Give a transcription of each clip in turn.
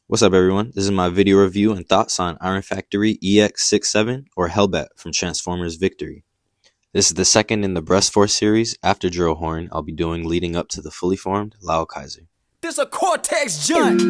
What's up, everyone? This is my video review and thoughts on Iron Factory EX67 or Hellbat from Transformers Victory. This is the second in the Breast Force series after Drill Horn I'll be doing leading up to the fully formed Liokaiser. This a Cortex joint!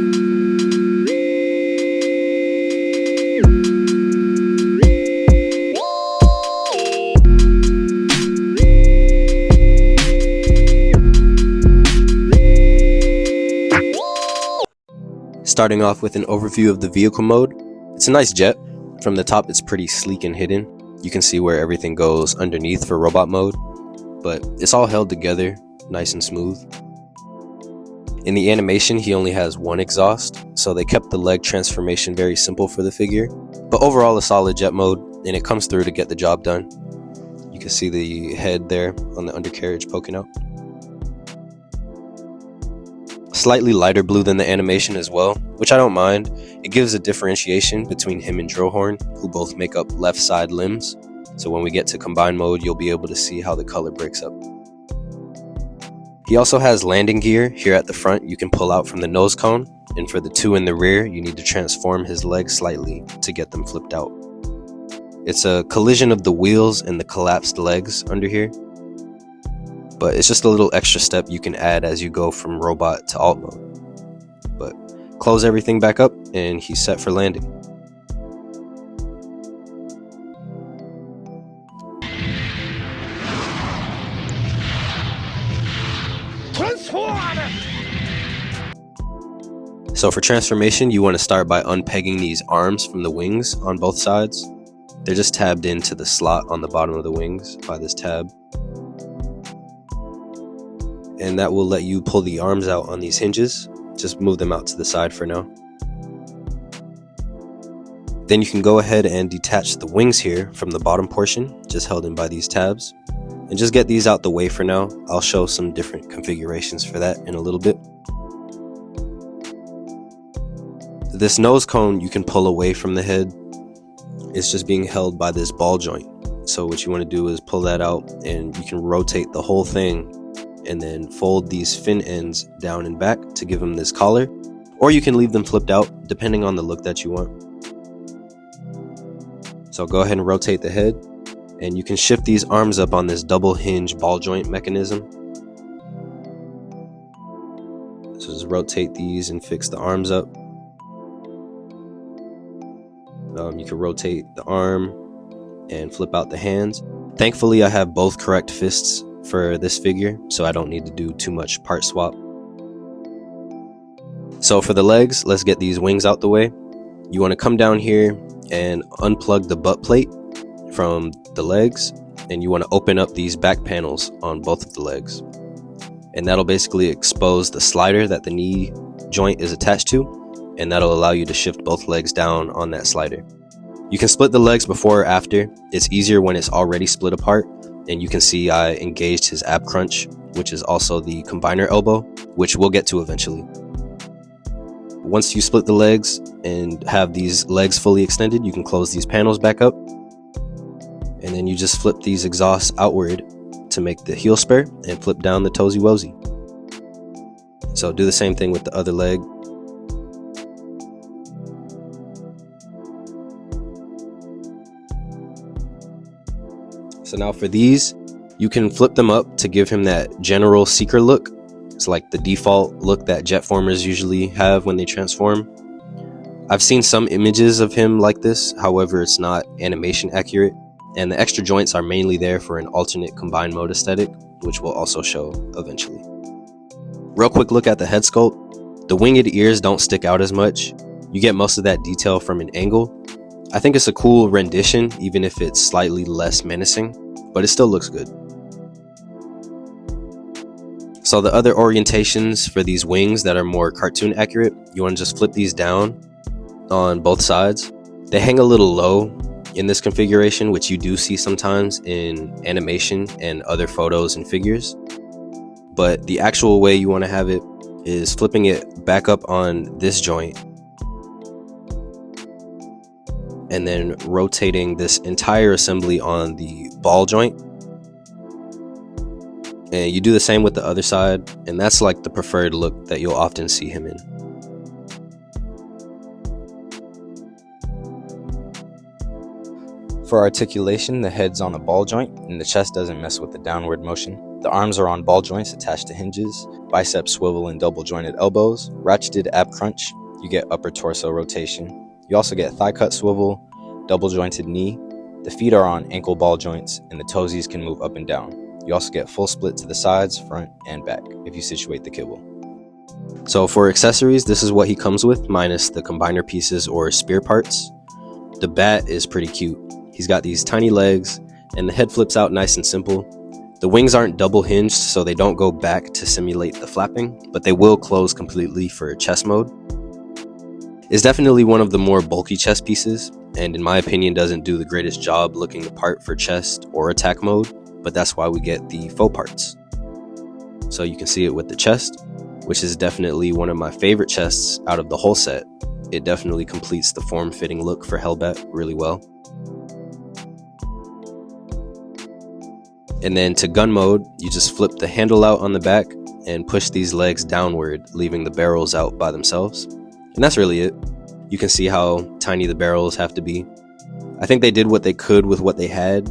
Starting off with an overview of the vehicle mode, it's a nice jet. From the top it's pretty sleek and hidden. You can see where everything goes underneath for robot mode, but it's all held together, nice and smooth. In the animation he only has one exhaust, so they kept the leg transformation very simple for the figure, but overall a solid jet mode, and it comes through to get the job done. You can see the head there on the undercarriage poking out. Slightly lighter blue than the animation as well, which I don't mind. It gives a differentiation between him and Drillhorn, who both make up left side limbs, so when we get to combine mode you'll be able to see how the color breaks up. He also has landing gear here at the front you can pull out from the nose cone, and for the two in the rear you need to transform his legs slightly to get them flipped out. It's a collision of the wheels and the collapsed legs under here, but it's just a little extra step you can add as you go from robot to alt mode. But close everything back up and he's set for landing. So for transformation you want to start by unpegging these arms from the wings on both sides. They're just tabbed into the slot on the bottom of the wings by this tab, and that will let you pull the arms out on these hinges. Just move them out to the side for now. Then you can go ahead and detach the wings here from the bottom portion, just held in by these tabs, and just get these out the way for now. I'll show some different configurations for that in a little bit. This nose cone you can pull away from the head. It's just being held by this ball joint. So what you want to do is pull that out, and you can rotate the whole thing and then fold these fin ends down and back to give them this collar, or you can leave them flipped out depending on the look that you want. So go ahead and rotate the head, and you can shift these arms up on this double hinge ball joint mechanism. So just rotate these and fix the arms up. You can rotate the arm and flip out the hands. Thankfully I have both correct fists for this figure, so I don't need to do too much part swap. So for the legs, let's get these wings out the way. You want to come down here and unplug the butt plate from the legs, and you want to open up these back panels on both of the legs, and that'll basically expose the slider that the knee joint is attached to, and that'll allow you to shift both legs down on that slider. You can split the legs before or after. It's easier when it's already split apart, and you can see I engaged his ab crunch, which is also the combiner elbow, which we'll get to eventually. Once you split the legs and have these legs fully extended, you can close these panels back up, and then you just flip these exhausts outward to make the heel spur and flip down the toesy woesy. So do the same thing with the other leg. So now for these, you can flip them up to give him that general seeker look. It's like the default look that Jetformers usually have when they transform. I've seen some images of him like this, however it's not animation accurate, and the extra joints are mainly there for an alternate combined mode aesthetic, which we'll also show eventually. Real quick look at the head sculpt. The winged ears don't stick out as much. You get most of that detail from an angle. I think it's a cool rendition, even if it's slightly less menacing, but it still looks good. So the other orientations for these wings that are more cartoon accurate, you want to just flip these down on both sides. They hang a little low in this configuration, which you do see sometimes in animation and other photos and figures. But the actual way you want to have it is flipping it back up on this joint, and then rotating this entire assembly on the ball joint. And you do the same with the other side, and that's like the preferred look that you'll often see him in. For articulation, the head's on a ball joint, and the chest doesn't mess with the downward motion. The arms are on ball joints attached to hinges, bicep swivel and double jointed elbows, ratcheted ab crunch, you get upper torso rotation. You also get thigh cut swivel, double jointed knee. The feet are on ankle ball joints, and the toesies can move up and down. You also get full split to the sides, front, and back if you situate the kibble. So for accessories, this is what he comes with, minus the combiner pieces or spear parts. The bat is pretty cute. He's got these tiny legs, and the head flips out nice and simple. The wings aren't double hinged, so they don't go back to simulate the flapping, but they will close completely for chest mode. It's definitely one of the more bulky chest pieces, and in my opinion doesn't do the greatest job looking the part for chest or attack mode, but that's why we get the faux parts. So you can see it with the chest, which is definitely one of my favorite chests out of the whole set. It definitely completes the form-fitting look for Hellbat really well. And then to gun mode, you just flip the handle out on the back and push these legs downward, leaving the barrels out by themselves. And that's really it. You can see how tiny the barrels have to be. I think they did what they could with what they had.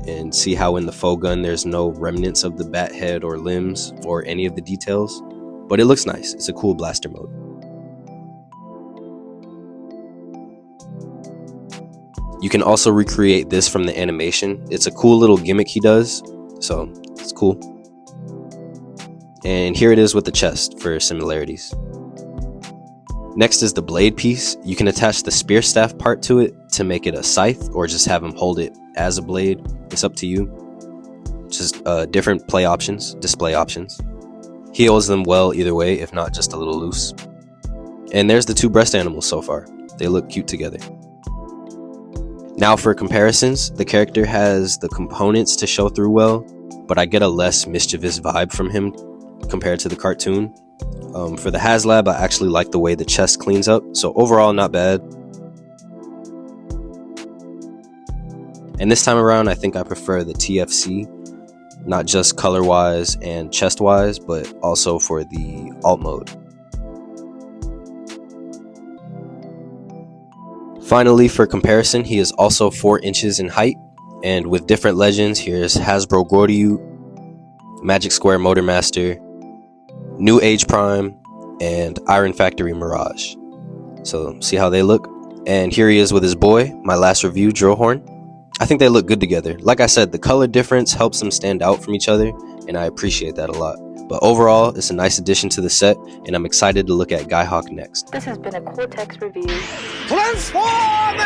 And see how in the faux gun there's no remnants of the bat head or limbs or any of the details. But it looks nice. It's a cool blaster mode. You can also recreate this from the animation. It's a cool little gimmick he does, so it's cool. And here it is with the chest for similarities. Next is the blade piece. You can attach the spear staff part to it to make it a scythe, or just have him hold it as a blade. It's up to you. Just different display options. He holds them well either way, if not just a little loose. And there's the two breast animals so far. They look cute together. Now for comparisons, the character has the components to show through well, but I get a less mischievous vibe from him compared to the cartoon. For the HasLab, I actually like the way the chest cleans up, so overall not bad. And this time around, I think I prefer the TFC, not just color-wise and chest-wise, but also for the alt mode. Finally, for comparison, he is also 4 inches in height, and with different legends, here's Hasbro Goryu, Magic Square Motormaster, New Age Prime, and Iron Factory Mirage. So see how they look? And here he is with his boy, my last review, Drillhorn. I think they look good together. Like I said, the color difference helps them stand out from each other, and I appreciate that a lot. But overall, it's a nice addition to the set, and I'm excited to look at Guy-Hawk next. This has been a Cortex review. Transform!